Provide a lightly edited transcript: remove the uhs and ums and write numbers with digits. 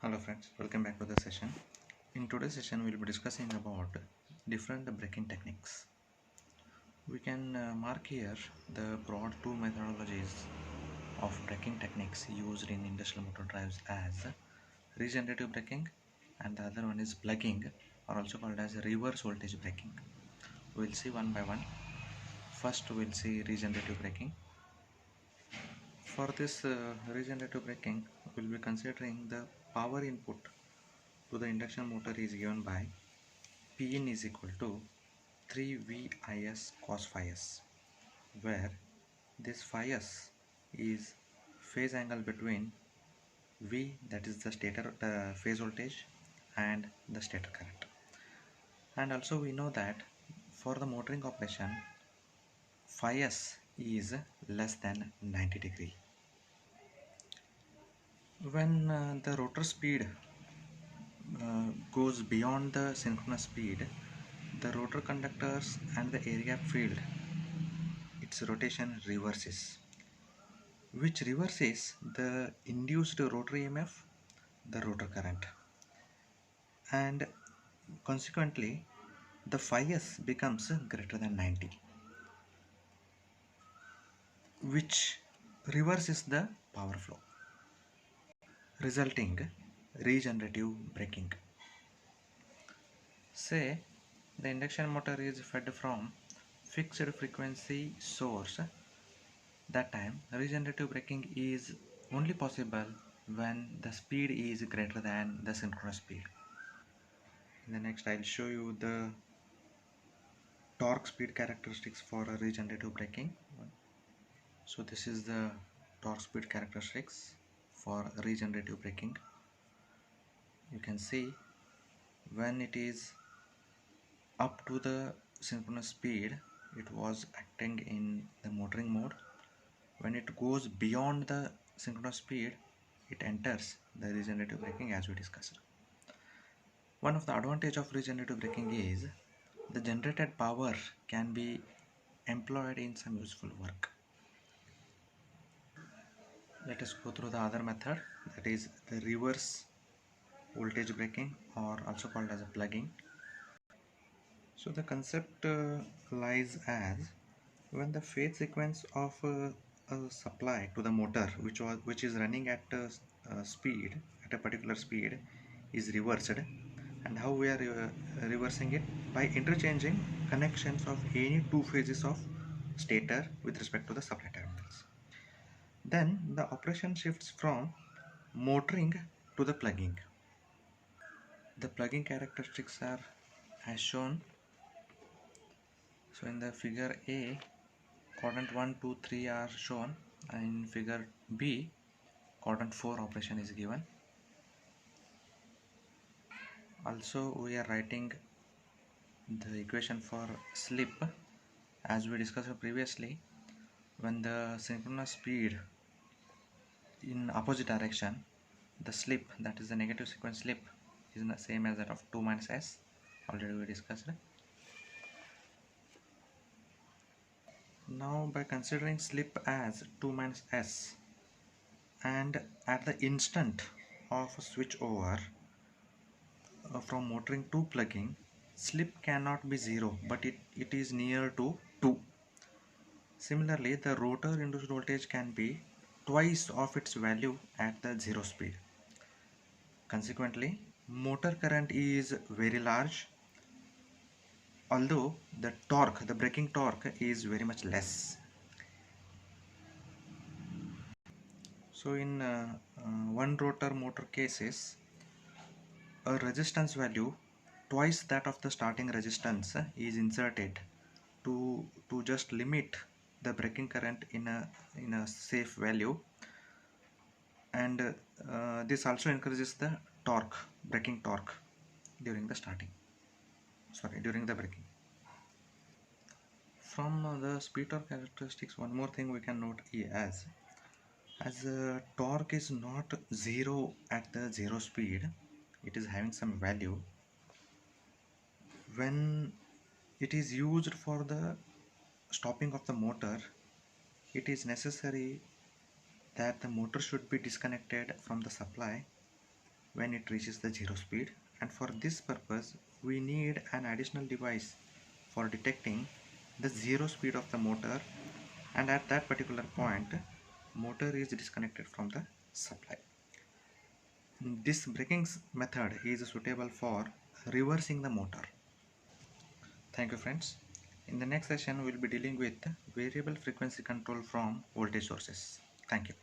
Hello friends, welcome back to the session. In today's session we'll be discussing about different braking techniques. We can mark here the broad two methodologies of braking techniques used in industrial motor drives as regenerative braking and the other one is plugging, or also called as reverse voltage braking. We'll see one by one. First we'll see regenerative braking. For this regenerative braking, we'll be considering the power input to the induction motor is given by Pin is equal to 3VIS cos phi s, where this phi s is phase angle between V, that is the stator phase voltage, and the stator current. And also we know that for the motoring operation, phi s is less than 90 degree. When the rotor speed goes beyond the synchronous speed, the rotor conductors and the air gap field, its rotation reverses, which reverses the induced rotor EMF, the rotor current, and consequently the phi s becomes greater than 90, which reverses the power flow, resulting regenerative braking. Say the induction motor is fed from fixed frequency source. That time regenerative braking is only possible when the speed is greater than the synchronous speed. In the next I'll show you the torque speed characteristics for a regenerative braking. So this is the torque speed characteristics for regenerative braking. You can see when it is up to the synchronous speed, it was acting in the motoring mode. When it goes beyond the synchronous speed, it enters the regenerative braking as we discussed. One of the advantage of regenerative braking is the generated power can be employed in some useful work. Let us go through the other method, that is the reverse voltage braking, or also called as a plugging. So the concept lies as when the phase sequence of a supply to the motor which is running at a particular speed is reversed. And how we are reversing it? By interchanging connections of any two phases of stator with respect to the supply terminals. Then the operation shifts from motoring to the plugging. The plugging characteristics are as shown. So in the figure A, quadrant 1, 2, 3 are shown, and in figure B, quadrant 4 operation is given. Also we are writing the equation for slip as we discussed previously. When the synchronous speed in opposite direction, the slip, that is the negative sequence slip, is the same as that of 2 minus s, already we discussed. Now by considering slip as 2 minus s, and at the instant of switch over from motoring to plugging, slip cannot be 0, but it is near to 2. Similarly, the rotor induced voltage can be twice of its value at the 0 speed. Consequently, motor current is very large, although the torque, the braking torque, is very much less. So in one rotor motor cases, a resistance value twice that of the starting resistance is inserted to just limit the braking current in a safe value, and this also increases the torque, braking torque, during the braking. From the speed torque characteristics, one more thing we can note as torque is not 0 at the 0 speed, it is having some value. When it is used for the stopping of the motor, it is necessary that the motor should be disconnected from the supply when it reaches the zero speed, and for this purpose we need an additional device for detecting the zero speed of the motor, and at that particular point motor is disconnected from the supply. This braking method is suitable for reversing the motor. Thank you friends. In the next session we will be dealing with variable frequency control from voltage sources. Thank you.